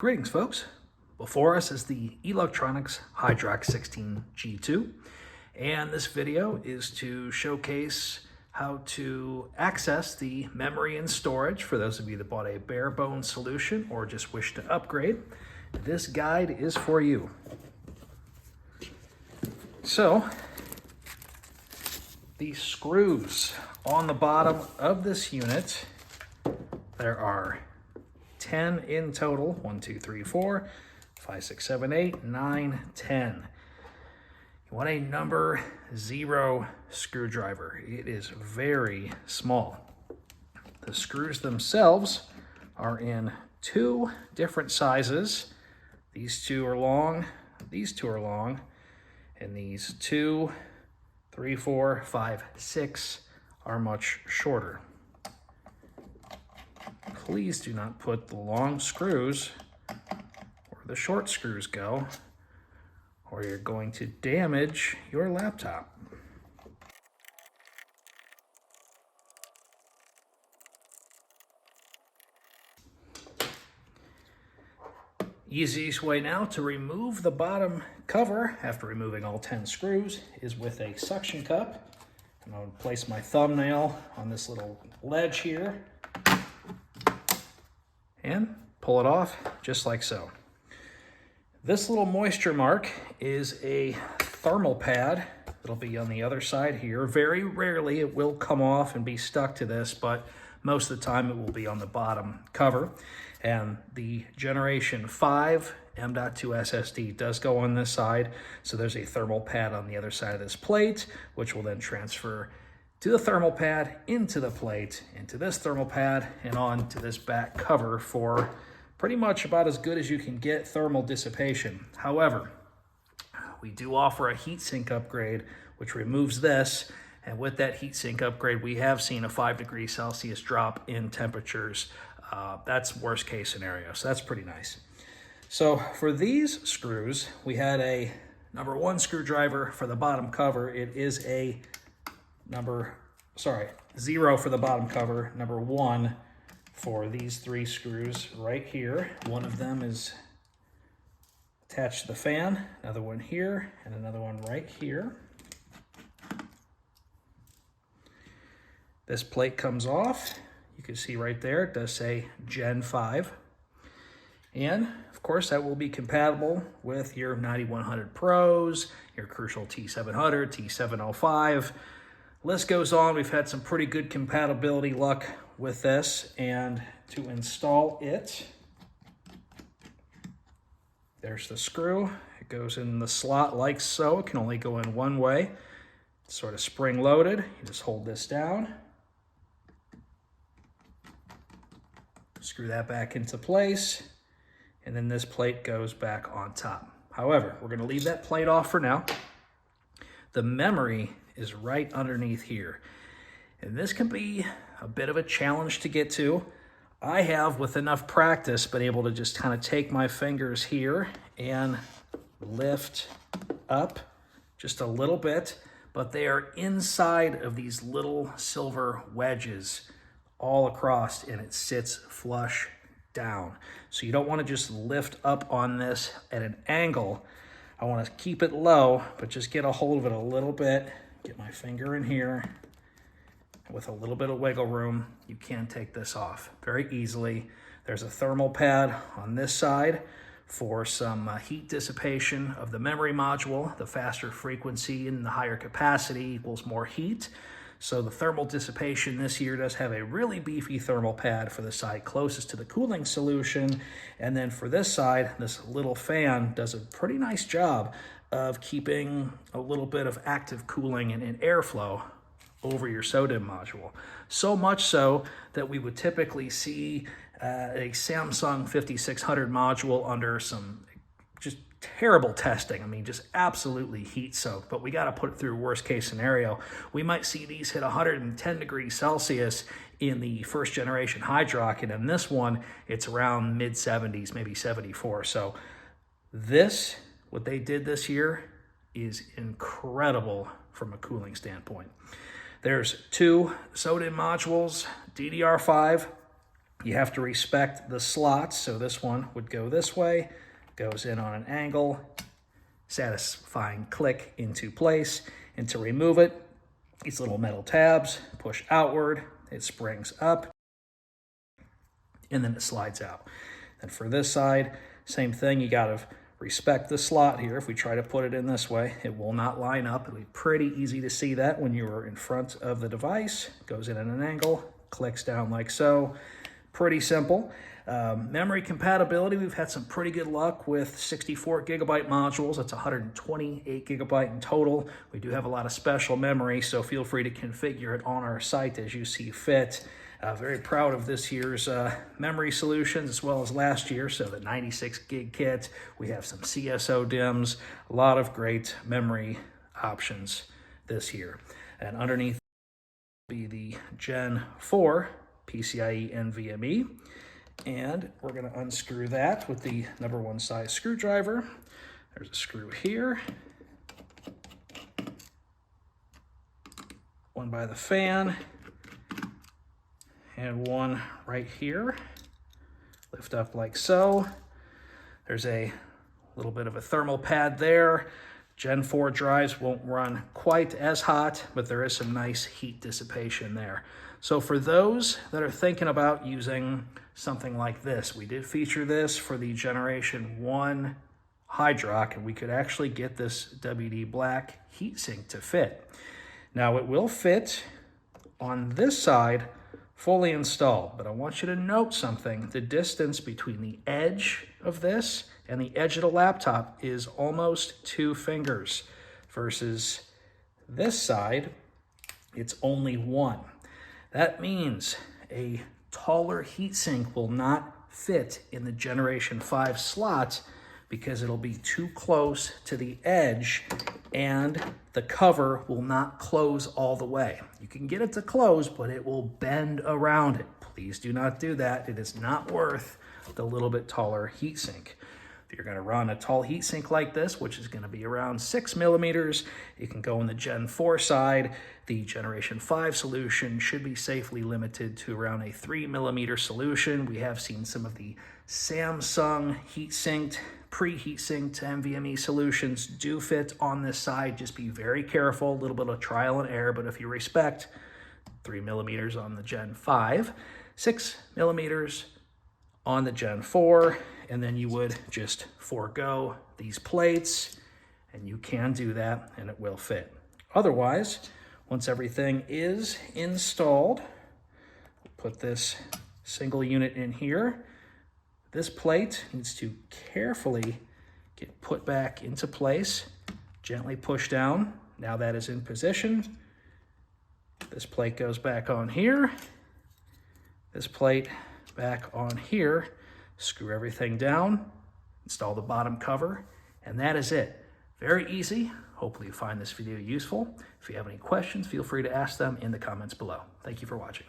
Greetings, folks. Before us is the Eluktronics HYDROC 16G2, and this video is to showcase how to access the memory and storage for those of you that bought a bare bones solution or just wish to upgrade. This guide is for you. So, the screws on the bottom of this unit, there are 10 in total. 1, 2, 3, 4, 5, 6, 7, 8, 9, 10. You want a number 0 screwdriver. It is very small. The screws themselves are in 2 different sizes. These 2 are long, these 2 are long, and these 2, 3, 4, 5, 6 are much shorter. Please do not put the long screws where the short screws go, or you're going to damage your laptop. Easiest way now to remove the bottom cover after removing all 10 screws is with a suction cup. I'm going to place my thumbnail on this little ledge here and pull it off just like so. This little moisture mark is a thermal pad. It'll be on the other side here. Very rarely it will come off and be stuck to this, but most of the time it will be on the bottom cover. And the Generation 5 M.2 SSD does go on this side, so there's a thermal pad on the other side of this plate, which will then transfer to the thermal pad, into the plate, into this thermal pad, and on to this back cover for pretty much about as good as you can get thermal dissipation. However, we do offer a heatsink upgrade, which removes this, and with that heatsink upgrade, we have seen a 5 degrees Celsius drop in temperatures. That's worst case scenario, so that's pretty nice. So for these screws, we had a number 1 screwdriver for the bottom cover. It is a 0 for the bottom cover, number 1 for these 3 screws right here. One of them is attached to the fan, another one here, and another one right here. This plate comes off. You can see right there, it does say Gen 5. And of course, that will be compatible with your 9100 Pros, your Crucial T700, T705. List goes on. We've had some pretty good compatibility luck with this. And to install it, there's the screw. It goes in the slot like so. It can only go in one way. It's sort of spring loaded. You just hold this down. Screw that back into place. And then this plate goes back on top. However, we're going to leave that plate off for now. The memory is right underneath here. And this can be a bit of a challenge to get to. I have, with enough practice, been able to just kind of take my fingers here and lift up just a little bit, but they are inside of these little silver wedges all across, and it sits flush down. So you don't want to just lift up on this at an angle. I want to keep it low, but just get a hold of it a little bit. Get my finger in here. With a little bit of wiggle room, you can take this off very easily. There's a thermal pad on this side for some heat dissipation of the memory module. The faster frequency and the higher capacity equals more heat. So the thermal dissipation this year does have a really beefy thermal pad for the side closest to the cooling solution. And then for this side, this little fan does a pretty nice job of keeping a little bit of active cooling and airflow over your SODIMM module. So much so that we would typically see a Samsung 5600 module under some just terrible testing. I mean, just absolutely heat soaked, but we got to put it through worst case scenario. We might see these hit 110 degrees Celsius in the first generation HYDROC, and in this one, it's around mid 70s, maybe 74. So this, what they did this year, is incredible from a cooling standpoint. There's 2 SODIMM modules, DDR5 You have to respect the slots, so this one would go this way, goes in on an angle, satisfying click into place. And to remove it, these little metal tabs push outward, it springs up, and then it slides out. And for this side, same thing, you gotta respect the slot here. If we try to put it in this way, it will not line up. It'll be pretty easy to see that when you are in front of the device. Goes in at an angle, clicks down like so. Pretty simple. Memory compatibility, we've had some pretty good luck with 64 gigabyte modules. That's 128 gigabyte in total. We do have a lot of special memory, so feel free to configure it on our site as you see fit. Very proud of this year's memory solutions as well as last year. So the 96 gig kit, we have some CSO DIMMs, a lot of great memory options this year. And underneath will be the Gen 4 PCIe NVMe. And we're going to unscrew that with the #1 size screwdriver. There's a screw here. One by the fan. And one right here. Lift up like so. There's a little bit of a thermal pad there. Gen 4 drives won't run quite as hot, but there is some nice heat dissipation there. So for those that are thinking about using something like this, we did feature this for the Generation 1 HYDROC, and we could actually get this WD black heatsink to fit. Now it will fit on this side fully installed, but I want you to note something. The distance between the edge of this and the edge of the laptop is almost 2 fingers versus this side, it's only 1. That means a taller heatsink will not fit in the Generation 5 slot because it'll be too close to the edge and the cover will not close all the way. You can get it to close, but it will bend around it. Please do not do that. It is not worth the little bit taller heatsink. If you're gonna run a tall heatsink like this, which is gonna be around 6 millimeters, you can go on the Gen 4 side. The Generation 5 solution should be safely limited to around a 3 millimeter solution. We have seen some of the Samsung heat-synced, pre-heat synced NVMe solutions do fit on this side. Just be very careful, a little bit of trial and error, but if you respect 3 millimeters on the Gen 5, 6 millimeters on the Gen 4, and then you would just forego these plates, and you can do that and it will fit. Otherwise, once everything is installed, put this single unit in here. This plate needs to carefully get put back into place, gently push down. Now that is in position. This plate goes back on here. This plate back on here. Screw everything down, install the bottom cover, and that is it. Very easy. Hopefully you find this video useful. If you have any questions, feel free to ask them in the comments below. Thank you for watching.